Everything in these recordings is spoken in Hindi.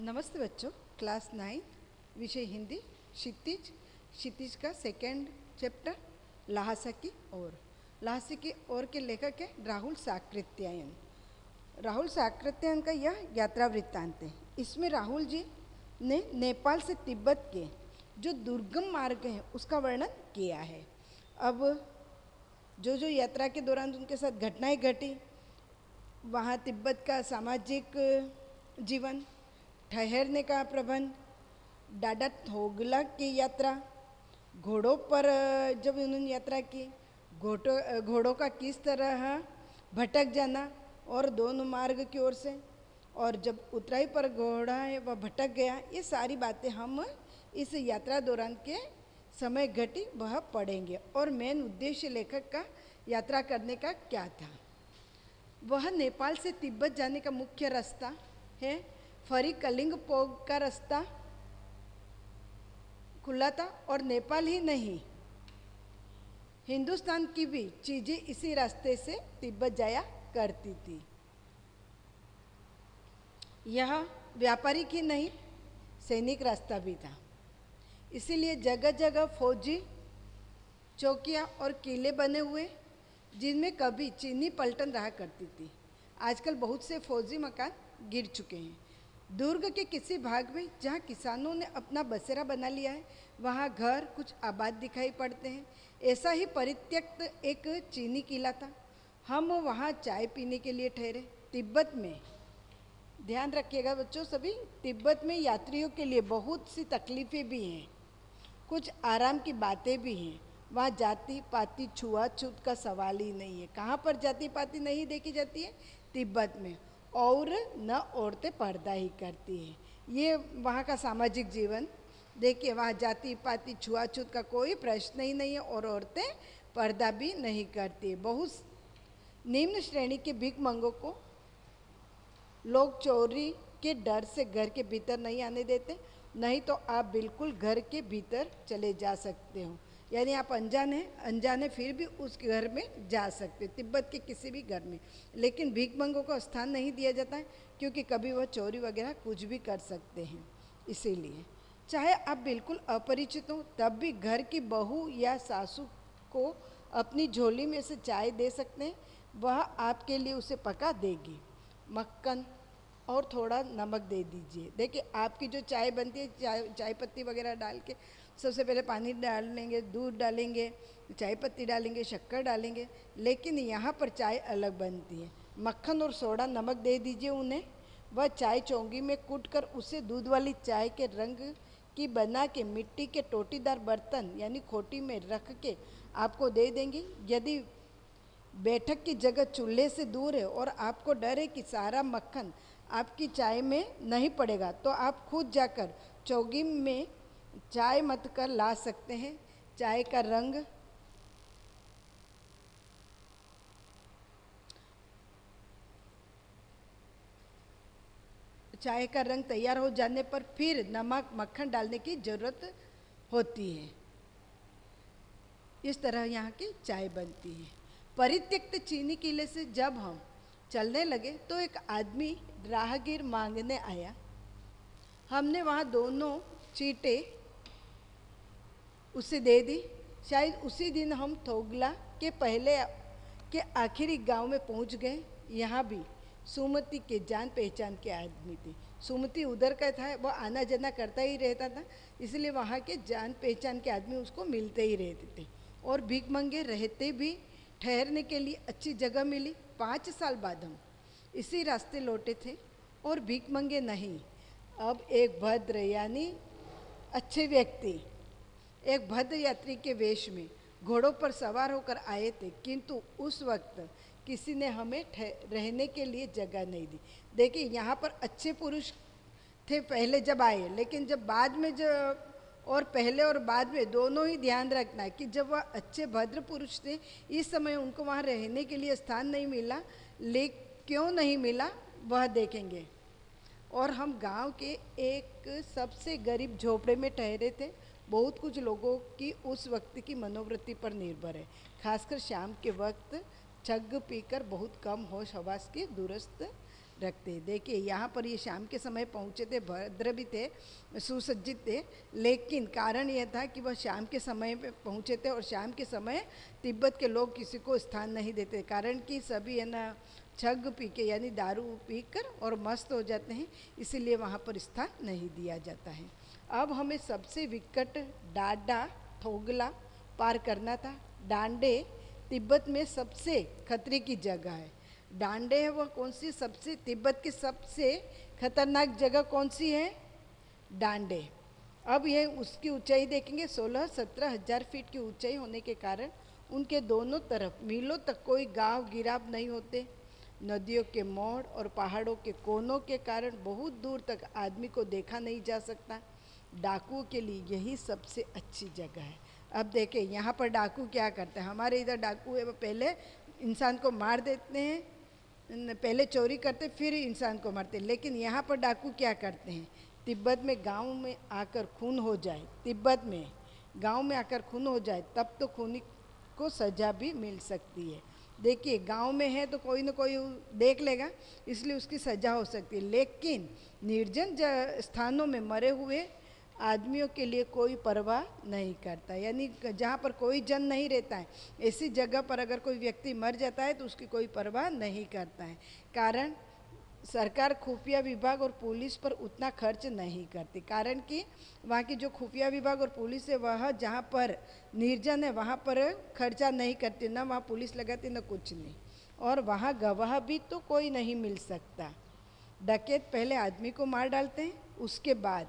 नमस्ते बच्चों। क्लास 9 विषय हिंदी क्षितिज का सेकेंड चैप्टर ल्हासा की ओर के लेखक है राहुल साकृत्यायन। राहुल साकृत्यायन का यह यात्रा वृत्तांत है। इसमें राहुल जी ने नेपाल से तिब्बत के जो दुर्गम मार्ग है उसका वर्णन किया है। अब जो यात्रा के दौरान उनके साथ घटनाएं घटी, वहाँ तिब्बत का सामाजिक जीवन, ठहरने का प्रबंध, डाडा थोगला की यात्रा, घोड़ों पर जब उन्होंने यात्रा की, घोड़ों का किस तरह भटक जाना और दोनों मार्ग की ओर से, और जब उतराई पर घोड़ा है वह भटक गया, ये सारी बातें हम इस यात्रा दौरान के समय घटी वह पढ़ेंगे। और मेन उद्देश्य लेखक का यात्रा करने का क्या था, वह नेपाल से तिब्बत जाने का मुख्य रास्ता है। फरी कलिंगपोंग का रास्ता खुला था और नेपाल ही नहीं, हिंदुस्तान की भी चीजें इसी रास्ते से तिब्बत जाया करती थी। यह व्यापारिक ही नहीं, सैनिक रास्ता भी था। इसीलिए जगह जगह फौजी चौकियां और किले बने हुए, जिनमें कभी चीनी पलटन रहा करती थी। आजकल बहुत से फौजी मकान गिर चुके हैं। दुर्ग के किसी भाग में जहाँ किसानों ने अपना बसेरा बना लिया है, वहाँ घर कुछ आबाद दिखाई पड़ते हैं। ऐसा ही परित्यक्त एक चीनी किला था। हम वहाँ चाय पीने के लिए ठहरे। तिब्बत में, ध्यान रखिएगा बच्चों सभी, तिब्बत में यात्रियों के लिए बहुत सी तकलीफ़ें भी हैं, कुछ आराम की बातें भी हैं। वहाँ जाति पाति छुआछूत का सवाल ही नहीं है। कहाँ पर जाति पाति नहीं देखी जाती है? तिब्बत में। और न औरतें पर्दा ही करती हैं। ये वहाँ का सामाजिक जीवन देखिए, वहाँ जाति पाति छुआछूत का कोई प्रश्न ही नहीं है और औरतें पर्दा भी नहीं करती। बहुत निम्न श्रेणी के भीख मंगों को लोग चोरी के डर से घर के भीतर नहीं आने देते, नहीं तो आप बिल्कुल घर के भीतर चले जा सकते हो। यानी आप अनजाने फिर भी उस घर में जा सकते, तिब्बत के किसी भी घर में। लेकिन भीख मंगों को स्थान नहीं दिया जाता है, क्योंकि कभी वह चोरी वगैरह कुछ भी कर सकते हैं। इसीलिए चाहे आप बिल्कुल अपरिचित हो, तब भी घर की बहू या सासू को अपनी झोली में से चाय दे सकते हैं। वह आपके लिए उसे पका देगी। मक्खन और थोड़ा नमक दे दीजिए। देखिए, आपकी जो चाय बनती है, चाय पत्ती वगैरह डाल के सबसे पहले पानी डालेंगे, दूध डालेंगे, चाय पत्ती डालेंगे, शक्कर डालेंगे। लेकिन यहाँ पर चाय अलग बनती है। मक्खन और सोडा नमक दे दीजिए उन्हें। वह चाय चौंगी में कूटकर उसे दूध वाली चाय के रंग की बना के मिट्टी के टोटीदार बर्तन यानी खोटी में रख के आपको दे देंगी। यदि बैठक की जगह चूल्हे से दूर है और आपको डर है कि सारा मक्खन आपकी चाय में नहीं पड़ेगा, तो आप खुद जाकर चौगी में चाय मत कर ला सकते हैं। चाय का रंग तैयार हो जाने पर फिर नमक मक्खन डालने की ज़रूरत होती है। इस तरह यहाँ की चाय बनती है। परित्यक्त चीनी किले से जब हम चलने लगे तो एक आदमी राहगीर मांगने आया। हमने वहाँ दोनों चीटे उसे दे दी। शायद उसी दिन हम थोगला के पहले के आखिरी गांव में पहुँच गए। यहाँ भी सुमति के जान पहचान के आदमी थे। सुमति उधर का था, वो आना जाना करता ही रहता था, इसलिए वहाँ के जान पहचान के आदमी उसको मिलते ही रहते थे। और भीख मंगे रहते भी ठहरने के लिए अच्छी जगह मिली। 5 साल बाद हम इसी रास्ते लौटे थे और भीख मंगे नहीं, अब एक भद्र यानी अच्छे व्यक्ति, एक भद्र यात्री के वेश में घोड़ों पर सवार होकर आए थे। किंतु उस वक्त किसी ने हमें रहने के लिए जगह नहीं दी। देखिए, यहाँ पर अच्छे पुरुष थे पहले जब आए, लेकिन जब बाद में और पहले और बाद में दोनों ही ध्यान रखना है कि जब वह अच्छे भद्र पुरुष थे, इस समय उनको वहाँ रहने के लिए स्थान नहीं मिला। क्यों नहीं मिला वह देखेंगे। और हम गांव के एक सबसे गरीब झोपड़े में ठहरे थे। बहुत कुछ लोगों की उस वक्त की मनोवृत्ति पर निर्भर है, खासकर शाम के वक्त छग पीकर बहुत कम होश हवास के दूरस्थ रखते। देखिए यहाँ पर ये शाम के समय पहुँचे थे, भद्र भी थे, सुसज्जित थे, लेकिन कारण यह था कि वह शाम के समय पे पहुँचे थे और शाम के समय तिब्बत के लोग किसी को स्थान नहीं देते, कारण कि सभी है ना छग पी के यानी दारू पीकर और मस्त हो जाते हैं, इसीलिए वहाँ पर स्थान नहीं दिया जाता है। अब हमें सबसे विकट डाडा थोगला पार करना था। डांडे तिब्बत में सबसे खतरे की जगह है। डांडे है वह कौन सी सबसे, तिब्बत की सबसे खतरनाक जगह कौन सी है? डांडे। अब ये उसकी ऊंचाई देखेंगे, 16-17 हज़ार फीट की ऊंचाई होने के कारण उनके दोनों तरफ मीलों तक कोई गांव गिराव नहीं होते। नदियों के मोड़ और पहाड़ों के कोनों के कारण बहुत दूर तक आदमी को देखा नहीं जा सकता। डाकुओं के लिए यही सबसे अच्छी जगह है। अब देखें यहाँ पर डाकू क्या करते हैं, हमारे इधर डाकू है वो पहले इंसान को मार देते हैं, पहले चोरी करते फिर इंसान को मारते, लेकिन यहाँ पर डाकू क्या करते हैं, तिब्बत में गांव में आकर खून हो जाए, तिब्बत में गांव में आकर खून हो जाए तब तो खूनी को सज़ा भी मिल सकती है। देखिए गांव में है तो कोई ना कोई देख लेगा, इसलिए उसकी सज़ा हो सकती है, लेकिन निर्जन स्थानों में मरे हुए आदमियों के लिए कोई परवाह नहीं करता, यानी जहाँ पर कोई जन नहीं रहता है ऐसी जगह पर अगर कोई व्यक्ति मर जाता है तो उसकी कोई परवाह नहीं करता है। कारण सरकार खुफिया विभाग और पुलिस पर उतना खर्च नहीं करती, कारण कि वहाँ की जो खुफिया विभाग और पुलिस है वह जहाँ पर निर्जन है वहाँ पर खर्चा नहीं करती, ना वहाँ पुलिस लगाती ना कुछ नहीं, और वहाँ गवाह भी तो कोई नहीं मिल सकता। डकैत पहले आदमी को मार डालते हैं, उसके बाद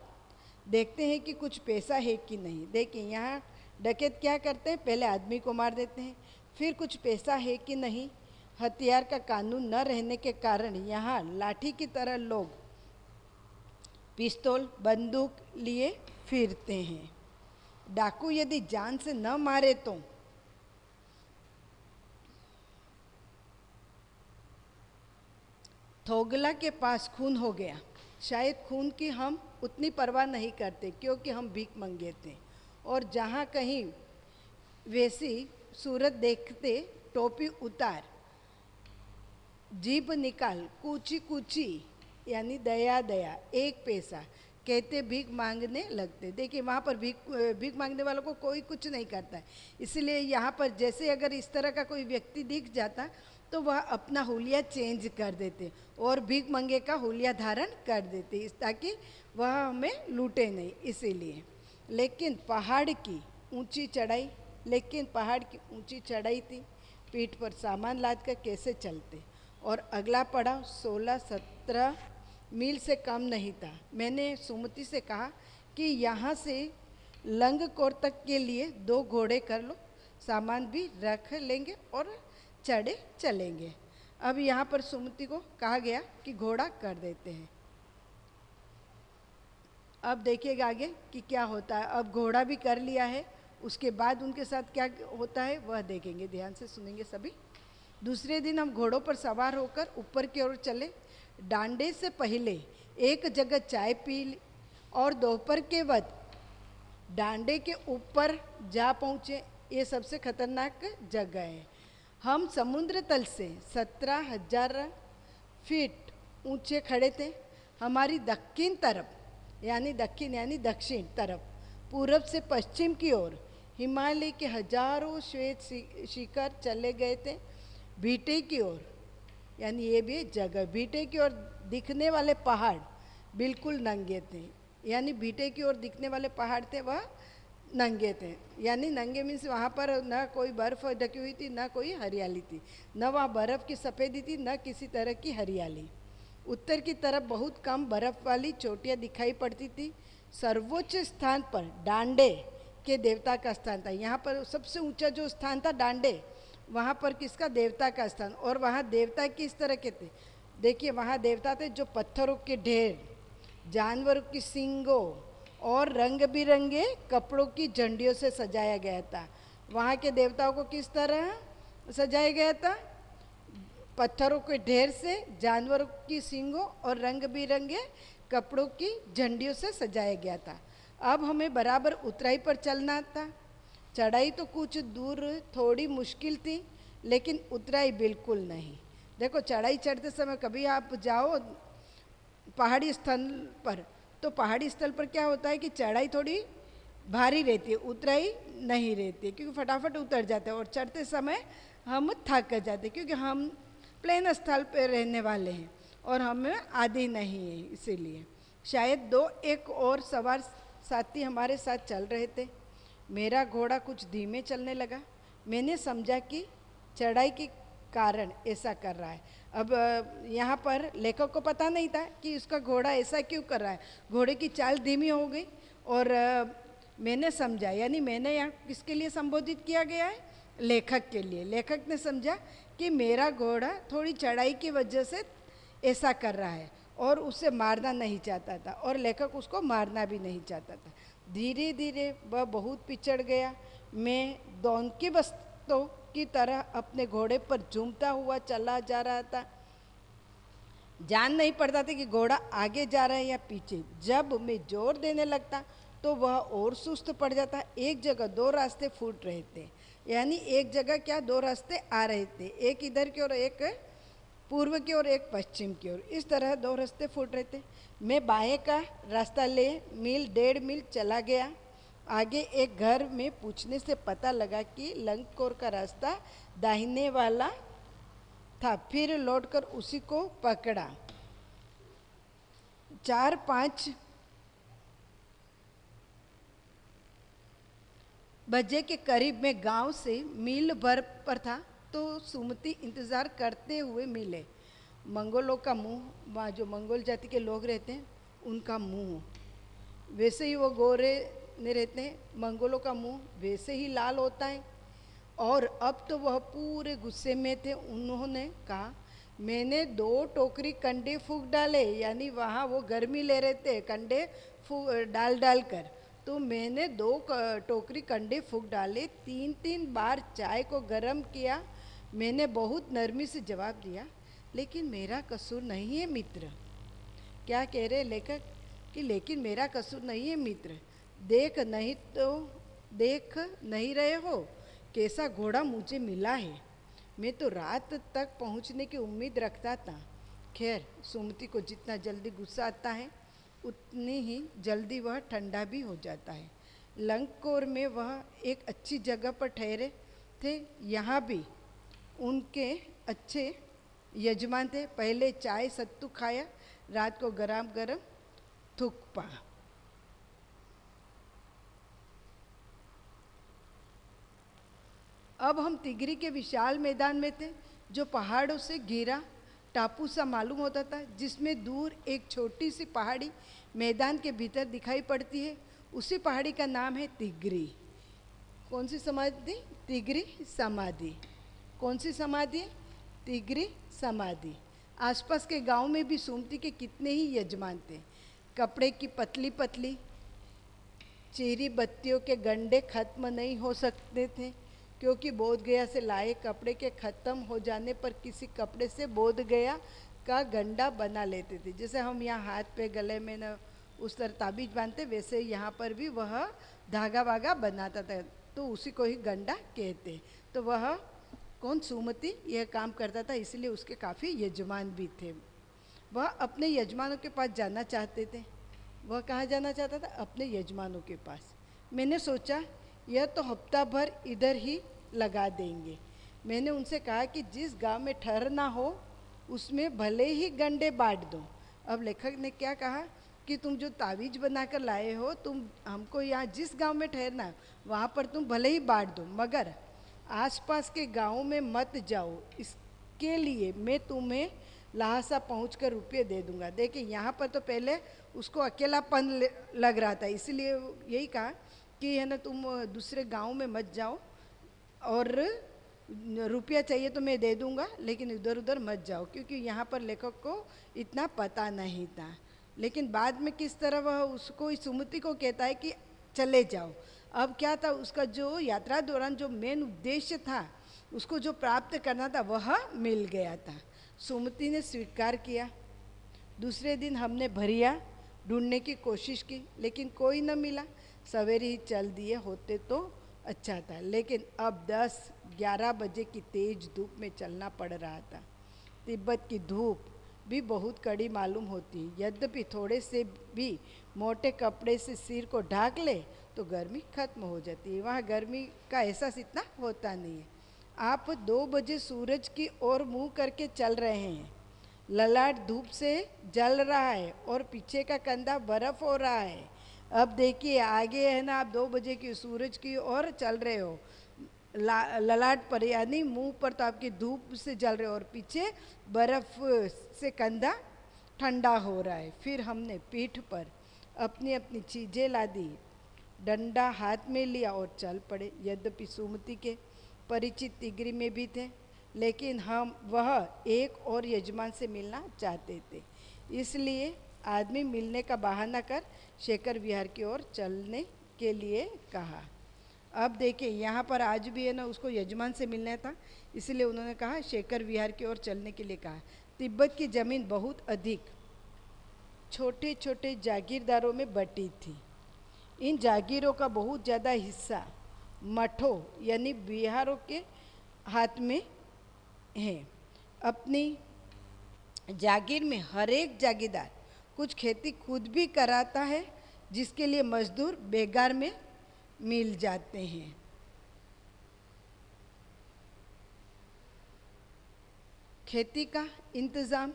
देखते हैं कि कुछ पैसा है कि नहीं। देखिए यहाँ डकैत क्या करते हैं, पहले आदमी को मार देते हैं, फिर कुछ पैसा है कि नहीं। हथियार का कानून न रहने के कारण यहाँ लाठी की तरह लोग पिस्तौल बंदूक लिए फिरते हैं। डाकू यदि जान से न मारे तो थोगला के पास खून हो गया, शायद खून की हम उतनी परवाह नहीं करते क्योंकि हम भीख मंगे थे, और जहाँ कहीं वैसी सूरत देखते टोपी उतार जीभ निकाल कूची कूची यानी दया दया 1 पैसा कहते भीख मांगने लगते। देखिए वहाँ पर भीख मांगने वालों को कोई कुछ नहीं करता है, इसलिए यहाँ पर जैसे अगर इस तरह का कोई व्यक्ति दिख जाता तो वह अपना हुलिया चेंज कर देते और भीख मंगे का हुलिया धारण कर देते ताकि वह हमें लूटे नहीं, इसीलिए। लेकिन पहाड़ की ऊंची चढ़ाई थी, पीठ पर सामान लाद कर कैसे चलते, और अगला पड़ाव 16-17 मील से कम नहीं था। मैंने सुमति से कहा कि यहाँ से लंगकोर तक के लिए 2 घोड़े कर लो, सामान भी रख लेंगे और चढ़े चलेंगे। अब यहाँ पर सुमति को कहा गया कि घोड़ा कर देते हैं। अब देखिएगा आगे कि क्या होता है। अब घोड़ा भी कर लिया है, उसके बाद उनके साथ क्या होता है वह देखेंगे, ध्यान से सुनेंगे सभी। दूसरे दिन हम घोड़ों पर सवार होकर ऊपर की ओर चले। डांडे से पहले एक जगह चाय पी ली और दोपहर के वक्त डांडे के ऊपर जा पहुँचे। ये सबसे खतरनाक जगह है। हम समुद्र तल से 17,000 फीट ऊंचे खड़े थे। हमारी दक्षिण तरफ यानी दक्षिण तरफ पूरब से पश्चिम की ओर हिमालय के हजारों श्वेत शिखर चले गए थे। भीटे की ओर यानी ये भी जगह, भीटे की ओर दिखने वाले पहाड़ बिल्कुल नंगे थे, यानी भीटे की ओर दिखने वाले पहाड़ थे वह नंगे थे, यानी नंगे मीन्स वहाँ पर न कोई बर्फ़ ढकी हुई थी, न कोई हरियाली थी, न वहाँ बर्फ़ की सफ़ेदी थी, न किसी तरह की हरियाली। उत्तर की तरफ बहुत कम बर्फ़ वाली चोटियाँ दिखाई पड़ती थी। सर्वोच्च स्थान पर डांडे के देवता का स्थान था। यहाँ पर सबसे ऊंचा जो स्थान था डांडे, वहाँ पर किसका, देवता का स्थान। और वहाँ देवता किस तरह के थे, देखिए वहाँ देवता थे जो पत्थरों के ढेर, जानवरों की सींगों और रंग बिरंगे कपड़ों की झंडियों से सजाया गया था। वहाँ के देवताओं को किस तरह सजाया गया था, पत्थरों के ढेर से, जानवरों की सींगों और रंग बिरंगे कपड़ों की झंडियों से सजाया गया था। अब हमें बराबर उतराई पर चलना था। चढ़ाई तो कुछ दूर थोड़ी मुश्किल थी, लेकिन उतराई बिल्कुल नहीं। देखो चढ़ाई चढ़ते समय कभी आप जाओ पहाड़ी स्थल पर, तो पहाड़ी स्थल पर क्या होता है कि चढ़ाई थोड़ी भारी रहती है, उतराई नहीं रहती है, क्योंकि फटाफट उतर जाते हैं और चढ़ते समय हम थक जाते हैं, क्योंकि हम प्लेन स्थल पर रहने वाले हैं और हमें आदि नहीं है। इसीलिए शायद एक और सवार साथी हमारे साथ चल रहे थे। मेरा घोड़ा कुछ धीमे चलने लगा। मैंने समझा कि चढ़ाई के कारण ऐसा कर रहा है। अब यहाँ पर लेखक को पता नहीं था कि उसका घोड़ा ऐसा क्यों कर रहा है। घोड़े की चाल धीमी हो गई और मैंने समझा, यानी मैंने यहाँ किसके लिए संबोधित किया गया है? लेखक के लिए। लेखक ने समझा कि मेरा घोड़ा थोड़ी चढ़ाई की वजह से ऐसा कर रहा है और उसे मारना नहीं चाहता था, और लेखक उसको मारना भी नहीं चाहता था। धीरे धीरे वह बहुत पिछड़ गया। मैं डोंकी बस्तों की तरह अपने घोड़े पर झूमता हुआ चला जा रहा था। जान नहीं पड़ता था कि घोड़ा आगे जा रहा है या पीछे। जब मैं जोर देने लगता तो वह और सुस्त पड़ जाता। एक जगह दो रास्ते फूट रहे थे, यानी एक जगह क्या दो रास्ते आ रहे थे, एक इधर की ओर, एक पूर्व की ओर, एक पश्चिम की ओर। इस तरह दो रास्ते फूट रहे थे। मैं बाएं का रास्ता ले मील 1.5 मील चला गया। आगे एक घर में पूछने से पता लगा कि लंगकोर का रास्ता दाहिने वाला था। फिर लौटकर उसी को पकड़ा। 4-5 बजे के करीब में गांव से मील भर पर था तो सुमति इंतज़ार करते हुए मिले। मंगोलों का मुंह, वहाँ जो मंगोल जाति के लोग रहते हैं उनका मुंह वैसे ही वो गोरे ने रहते हैं, मंगोलों का मुंह वैसे ही लाल होता है। और अब तो वह पूरे गुस्से में थे। उन्होंने कहा, मैंने 2 टोकरी कंडे फूंक डाले, यानी वहाँ वो गर्मी ले रहे थे कंडे डाल डाल कर। तो मैंने 2 टोकरी कंडे फूंक डाले, 3-3 बार चाय को गर्म किया। मैंने बहुत नरमी से जवाब दिया, लेकिन मेरा कसूर नहीं है मित्र। क्या कह रहे लेखक कि लेकिन मेरा कसूर नहीं है मित्र। देख नहीं रहे हो कैसा घोड़ा मुझे मिला है। मैं तो रात तक पहुंचने की उम्मीद रखता था। खैर, सुमति को जितना जल्दी गुस्सा आता है उतनी ही जल्दी वह ठंडा भी हो जाता है। लंगकोर में वह एक अच्छी जगह पर ठहरे थे। यहाँ भी उनके अच्छे यजमान थे। पहले चाय सत्तू खाया, रात को गरम गरम थुक्पा। अब हम तिगरी के विशाल मैदान में थे जो पहाड़ों से घिरा टापू सा मालूम होता था, जिसमें दूर एक छोटी सी पहाड़ी मैदान के भीतर दिखाई पड़ती है। उसी पहाड़ी का नाम है तिगरी। कौन सी समाधि? तिगरी समाधि। कौन सी समाधि? तिगरी समाधि। आसपास के गांव में भी सुमति के कितने ही यजमान थे। कपड़े की पतली पतली चीरी बत्तियों के गंडे खत्म नहीं हो सकते थे, क्योंकि बोध गया से लाए कपड़े के ख़त्म हो जाने पर किसी कपड़े से बोध गया का गंडा बना लेते थे। जैसे हम यहाँ हाथ पे गले में न उस तरह ताबीज बांधते, वैसे यहाँ पर भी वह धागा वागा बनाता था, तो उसी को ही गंडा कहते। तो वह कौन? सुमति यह काम करता था, इसलिए उसके काफ़ी यजमान भी थे। वह अपने यजमानों के पास जाना चाहते थे। वह कहाँ जाना चाहता था? अपने यजमानों के पास। मैंने सोचा यह तो हफ्ता भर इधर ही लगा देंगे। मैंने उनसे कहा कि जिस गांव में ठहरना हो उसमें भले ही गंडे बांट दो। अब लेखक ने क्या कहा कि तुम जो तावीज बनाकर लाए हो, तुम हमको यहाँ जिस गांव में ठहरना है वहाँ पर तुम भले ही बांट दो, मगर आसपास के गाँव में मत जाओ। इसके लिए मैं तुम्हें लहासा पहुँच कर रुपये दे दूँगा। देखिए, यहाँ पर तो पहले उसको अकेलापन लग रहा था, इसलिए यही कहा कि है ना, तुम दूसरे गांव में मत जाओ और रुपया चाहिए तो मैं दे दूँगा, लेकिन इधर उधर मत जाओ, क्योंकि यहाँ पर लेखक को इतना पता नहीं था। लेकिन बाद में किस तरह वह उसको, सुमति को कहता है कि चले जाओ। अब क्या था, उसका जो यात्रा दौरान जो मेन उद्देश्य था उसको जो प्राप्त करना था वह मिल गया था। सुमति ने स्वीकार किया। दूसरे दिन हमने भरिया ढूंढने की कोशिश की, लेकिन कोई न मिला। सवेरे ही चल दिए होते तो अच्छा था, लेकिन अब 10-11 बजे की तेज धूप में चलना पड़ रहा था। तिब्बत की धूप भी बहुत कड़ी मालूम होती है। यद्यपि थोड़े से भी मोटे कपड़े से सिर को ढाक ले तो गर्मी खत्म हो जाती है। वहाँ गर्मी का एहसास इतना होता नहीं है। आप 2 बजे सूरज की ओर मुंह करके चल रहे हैं। ललाट धूप से जल रहा है और पीछे का कंधा बर्फ हो रहा है। अब देखिए आगे है ना, आप 2 बजे की सूरज की ओर चल रहे हो, ललाट पर यानी मुंह पर तो आपकी धूप से जल रहे हो और पीछे बर्फ से कंधा ठंडा हो रहा है। फिर हमने पीठ पर अपनी अपनी चीज़ें ला दी, डंडा हाथ में लिया और चल पड़े। यद्यपि सुमति के परिचित तिगरी में भी थे, लेकिन वह एक और यजमान से मिलना चाहते थे। इसलिए आदमी मिलने का बहाना कर शेखर विहार की ओर चलने के लिए कहा। अब देखिए यहाँ पर आज भी है ना, उसको यजमान से मिलना था, इसलिए उन्होंने कहा शेखर विहार की ओर चलने के लिए कहा। तिब्बत की ज़मीन बहुत अधिक छोटे छोटे जागीरदारों में बटी थी। इन जागीरों का बहुत ज़्यादा हिस्सा मठों यानी बिहारों के हाथ में है। अपनी जागीर में हर एक जागीरदार कुछ खेती खुद भी कराता है, जिसके लिए मजदूर बेगार में मिल जाते हैं। खेती का इंतज़ाम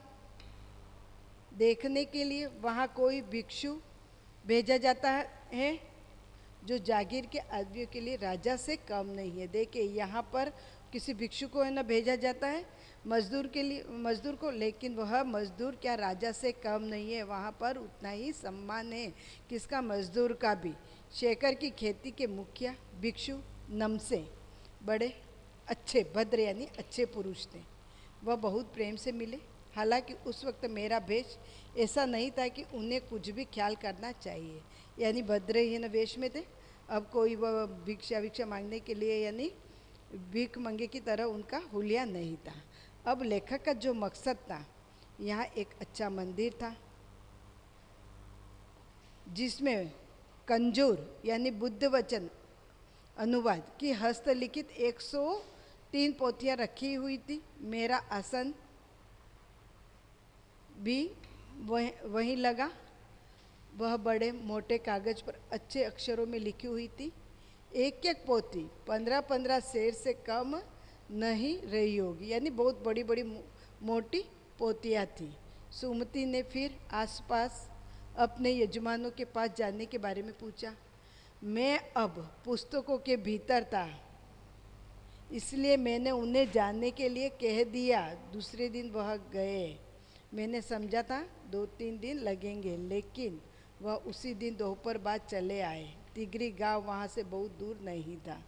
देखने के लिए वहाँ कोई भिक्षु भेजा जाता है, जो जागीर के आदमियों के लिए राजा से कम नहीं है। देखिए यहाँ पर किसी भिक्षु को है ना भेजा जाता है मजदूर के लिए, मजदूर को, लेकिन वह मजदूर क्या राजा से कम नहीं है, वहाँ पर उतना ही सम्मान है किसका, मजदूर का भी। शेखर की खेती के मुखिया भिक्षु नमसे बड़े अच्छे भद्र यानी अच्छे पुरुष थे। वह बहुत प्रेम से मिले। हालांकि उस वक्त मेरा वेश ऐसा नहीं था कि उन्हें कुछ भी ख्याल करना चाहिए, यानी भद्र ही न वेश में थे। अब कोई वह भिक्षा मांगने के लिए यानी भीख मंगे की तरह उनका हुलिया नहीं था। अब लेखक का जो मकसद था, यहाँ एक अच्छा मंदिर था जिसमें कंजूर यानी बुद्ध वचन अनुवाद की हस्तलिखित 103 पोथियाँ रखी हुई थी। मेरा आसन भी वहीं लगा। वह बड़े मोटे कागज पर अच्छे अक्षरों में लिखी हुई थी। एक एक पोथी 15-15 शेर से कम नहीं रही होगी, यानी बहुत बड़ी बड़ी मोटी पोथियाँ थी। सुमति ने फिर आसपास अपने यजमानों के पास जाने के बारे में पूछा। मैं अब पुस्तकों के भीतर था, इसलिए मैंने उन्हें जाने के लिए कह दिया। दूसरे दिन वह गए। मैंने समझा था 2-3 दिन लगेंगे, लेकिन वह उसी दिन दोपहर बाद चले आए। तिगरी गांव वहाँ से बहुत दूर नहीं था।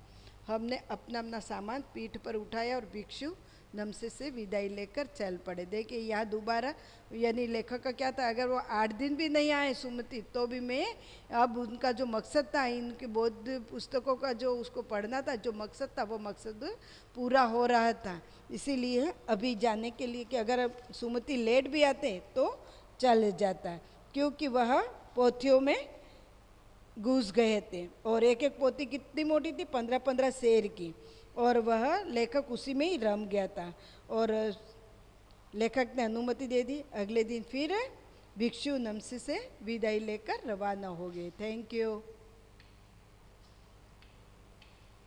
हमने अपना अपना सामान पीठ पर उठाया और भिक्षु नमसे से विदाई लेकर चल पड़े। देखिए यहाँ दोबारा यानी लेखक का क्या था, अगर वो 8 दिन भी नहीं आए सुमति तो भी मैं, अब उनका जो मकसद था इनके बौद्ध पुस्तकों का जो उसको पढ़ना था, जो मकसद था वो मकसद पूरा हो रहा था। इसीलिए अभी जाने के लिए कि अगर सुमति लेट भी आते तो चल जाता है, क्योंकि वह पोथियों में घुस गए थे। और एक एक पोथी कितनी मोटी थी, 15-15 शेर की, और वह लेखक उसी में ही रम गया था। और लेखक ने अनुमति दे दी। अगले दिन फिर भिक्षु नमसे से विदाई लेकर रवाना हो गए। Thank you.